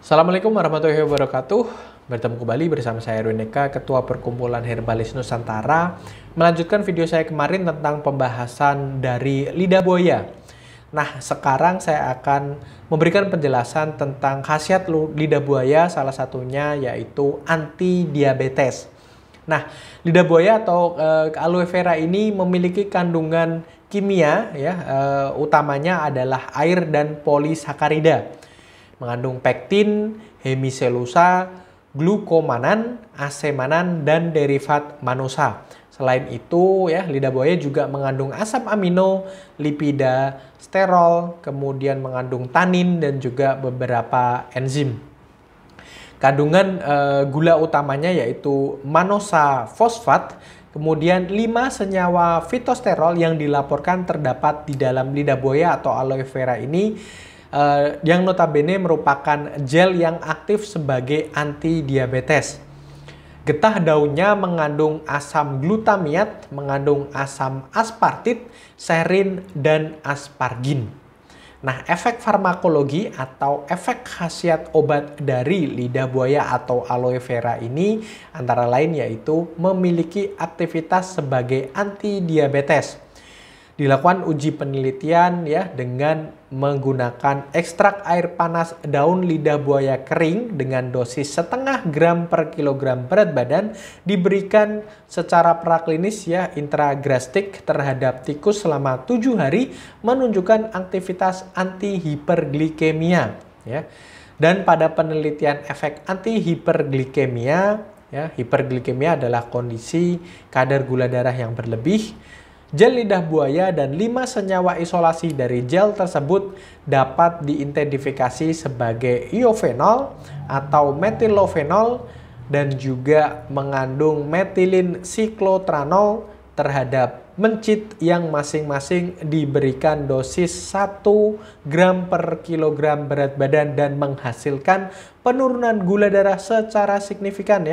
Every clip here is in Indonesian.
Assalamualaikum warahmatullahi wabarakatuh. Bertemu kembali bersama saya Erwin Eka, Ketua Perkumpulan Herbalis Nusantara, melanjutkan video saya kemarin tentang pembahasan dari lidah buaya. Nah, sekarang saya akan memberikan penjelasan tentang khasiat lidah buaya, salah satunya yaitu anti diabetes. Nah, lidah buaya atau aloe vera ini memiliki kandungan kimia utamanya adalah air dan polisakarida. Mengandung pektin, hemiselusa, glukomanan, asemanan, dan derivat manosa. Selain itu, lidah buaya juga mengandung asam amino, lipida, sterol, kemudian mengandung tanin dan juga beberapa enzim. Kandungan gula utamanya yaitu manosa fosfat, kemudian 5 senyawa fitosterol yang dilaporkan terdapat di dalam lidah buaya atau aloe vera ini, yang notabene merupakan gel yang aktif sebagai anti diabetes. Getah daunnya mengandung asam glutamiat, mengandung asam aspartit, serin, dan aspargin. Nah, efek farmakologi atau efek khasiat obat dari lidah buaya atau aloe vera ini antara lain yaitu memiliki aktivitas sebagai anti diabetes. Dilakukan uji penelitian dengan menggunakan ekstrak air panas daun lidah buaya kering dengan dosis 0,5 gram per kilogram berat badan diberikan secara praklinis intragrastik terhadap tikus selama 7 hari menunjukkan aktivitas anti hiperglikemia Dan pada penelitian efek anti hiperglikemia, hiperglikemia adalah kondisi kadar gula darah yang berlebih. Gel lidah buaya dan 5 senyawa isolasi dari gel tersebut dapat diidentifikasi sebagai iofenol atau metilofenol dan juga mengandung metilin siklotranol terhadap mencit yang masing-masing diberikan dosis 1 gram per kilogram berat badan dan menghasilkan penurunan gula darah secara signifikan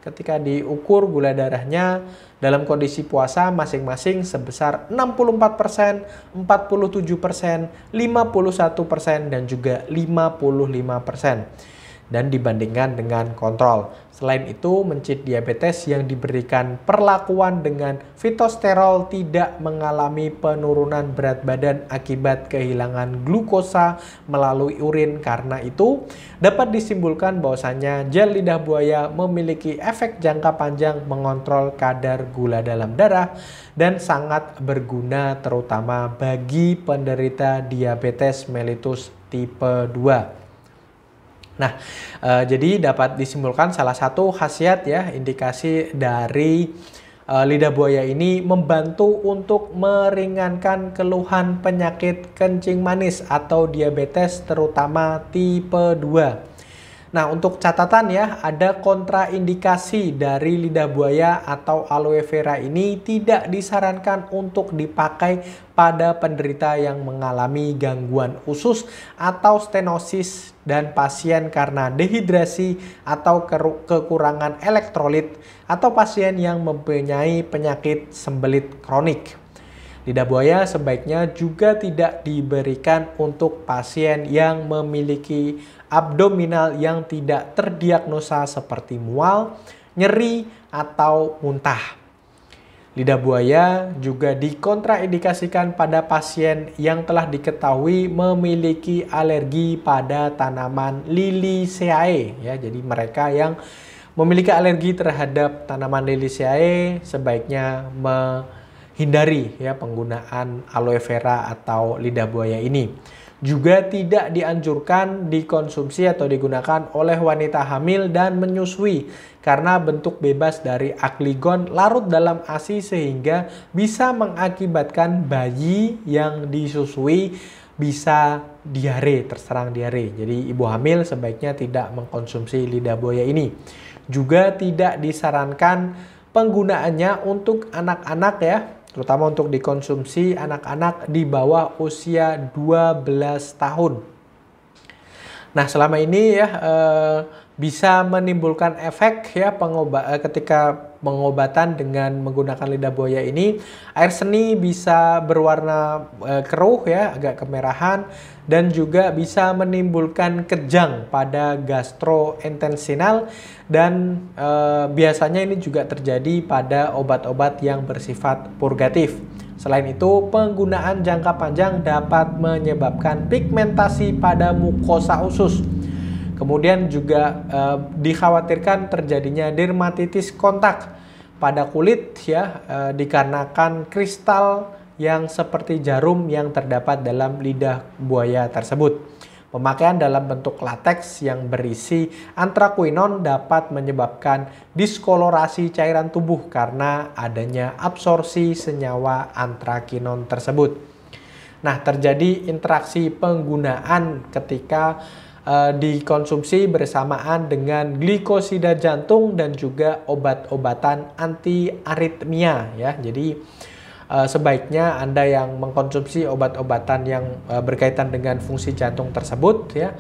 ketika diukur gula darahnya dalam kondisi puasa masing-masing sebesar 64%, 47%, 51%, dan juga 55%. Dan dibandingkan dengan kontrol. Selain itu, mencit diabetes yang diberikan perlakuan dengan fitosterol tidak mengalami penurunan berat badan akibat kehilangan glukosa melalui urin. Karena itu, dapat disimpulkan bahwasanya gel lidah buaya memiliki efek jangka panjang mengontrol kadar gula dalam darah dan sangat berguna terutama bagi penderita diabetes mellitus tipe 2. Nah, jadi dapat disimpulkan salah satu khasiat indikasi dari lidah buaya ini membantu untuk meringankan keluhan penyakit kencing manis atau diabetes terutama tipe 2. Nah, untuk catatan ada kontraindikasi dari lidah buaya atau aloe vera ini tidak disarankan untuk dipakai pada penderita yang mengalami gangguan usus atau stenosis dan pasien karena dehidrasi atau kekurangan elektrolit atau pasien yang mempunyai penyakit sembelit kronik. Lidah buaya sebaiknya juga tidak diberikan untuk pasien yang memiliki abdominal yang tidak terdiagnosa seperti mual, nyeri, atau muntah. Lidah buaya juga dikontraindikasikan pada pasien yang telah diketahui memiliki alergi pada tanaman Liliaceae. Jadi mereka yang memiliki alergi terhadap tanaman Liliaceae sebaiknya hindari penggunaan aloe vera atau lidah buaya ini. Juga tidak dianjurkan dikonsumsi atau digunakan oleh wanita hamil dan menyusui karena bentuk bebas dari akligon larut dalam ASI sehingga bisa mengakibatkan bayi yang disusui bisa diare, terserang diare. Jadi ibu hamil sebaiknya tidak mengkonsumsi lidah buaya ini. Juga tidak disarankan penggunaannya untuk anak-anak terutama untuk dikonsumsi anak-anak di bawah usia 12 tahun. Nah, selama ini bisa menimbulkan efek ketika pengobatan dengan menggunakan lidah buaya ini, air seni bisa berwarna keruh ya, agak kemerahan, dan juga bisa menimbulkan kejang pada gastrointestinal, dan biasanya ini juga terjadi pada obat-obat yang bersifat purgatif. Selain itu, penggunaan jangka panjang dapat menyebabkan pigmentasi pada mukosa usus. Kemudian juga dikhawatirkan terjadinya dermatitis kontak pada kulit ya, dikarenakan kristal yang seperti jarum yang terdapat dalam lidah buaya tersebut. Pemakaian dalam bentuk lateks yang berisi antraquinon dapat menyebabkan diskolorasi cairan tubuh karena adanya absorpsi senyawa antraquinon tersebut. Nah, terjadi interaksi penggunaan ketika dikonsumsi bersamaan dengan glikosida jantung dan juga obat-obatan anti aritmia ya. Jadi sebaiknya Anda yang mengkonsumsi obat-obatan yang berkaitan dengan fungsi jantung tersebut ya,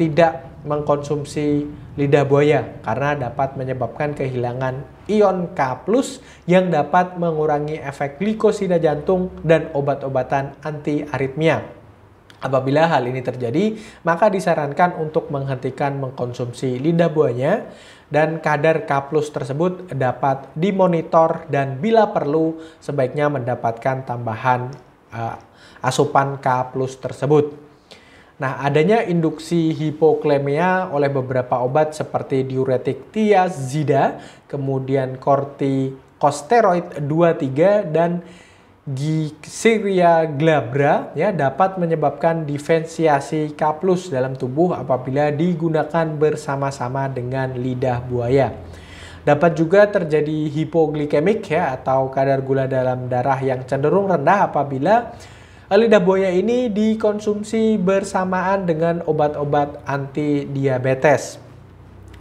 tidak mengkonsumsi lidah buaya karena dapat menyebabkan kehilangan ion K+ yang dapat mengurangi efek glikosida jantung dan obat-obatan anti aritmia. Apabila hal ini terjadi, maka disarankan untuk menghentikan mengkonsumsi lidah buaya dan kadar K+ tersebut dapat dimonitor dan bila perlu sebaiknya mendapatkan tambahan asupan K+ tersebut. Nah, adanya induksi hipoklemia oleh beberapa obat seperti diuretik thiazida, kemudian kortikosteroid 2,3 dan Gixiria glabra ya dapat menyebabkan diferensiasi K+ dalam tubuh apabila digunakan bersama-sama dengan lidah buaya. Dapat juga terjadi hipoglikemik ya atau kadar gula dalam darah yang cenderung rendah apabila lidah buaya ini dikonsumsi bersamaan dengan obat-obat anti diabetes.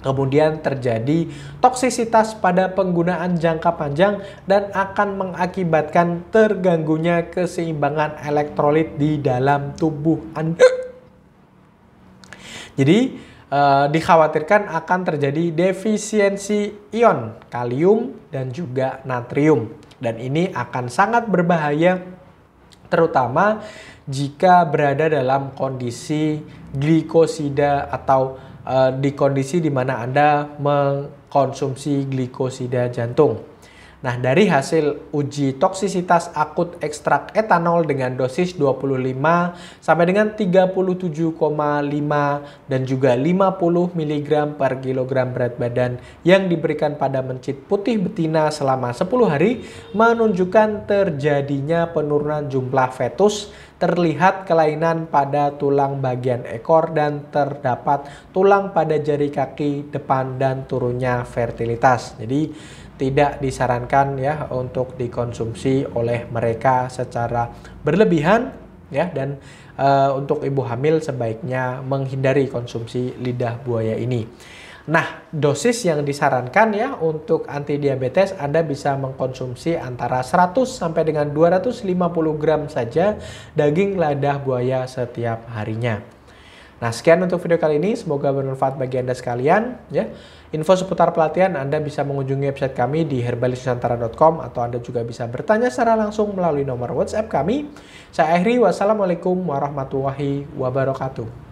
Kemudian terjadi toksisitas pada penggunaan jangka panjang dan akan mengakibatkan terganggunya keseimbangan elektrolit di dalam tubuh Anda. Jadi dikhawatirkan akan terjadi defisiensi ion kalium dan juga natrium. Dan ini akan sangat berbahaya terutama jika berada dalam kondisi glikosida atau di kondisi di mana Anda mengkonsumsi glikosida jantung. Nah, dari hasil uji toksisitas akut ekstrak etanol dengan dosis 25 sampai dengan 37,5 dan juga 50 mg per kilogram berat badan yang diberikan pada mencit putih betina selama 10 hari menunjukkan terjadinya penurunan jumlah fetus, terlihat kelainan pada tulang bagian ekor dan terdapat tulang pada jari kaki depan dan turunnya fertilitas. Jadi tidak disarankan ya untuk dikonsumsi oleh mereka secara berlebihan ya, dan untuk ibu hamil sebaiknya menghindari konsumsi lidah buaya ini. Nah, dosis yang disarankan ya untuk anti diabetes Anda bisa mengkonsumsi antara 100 sampai dengan 250 gram saja daging lidah buaya setiap harinya. Nah, sekian untuk video kali ini, semoga bermanfaat bagi Anda sekalian ya. Info seputar pelatihan Anda bisa mengunjungi website kami di herbalisnusantara.com atau Anda juga bisa bertanya secara langsung melalui nomor WhatsApp kami. Saya Ahri, wassalamualaikum warahmatullahi wabarakatuh.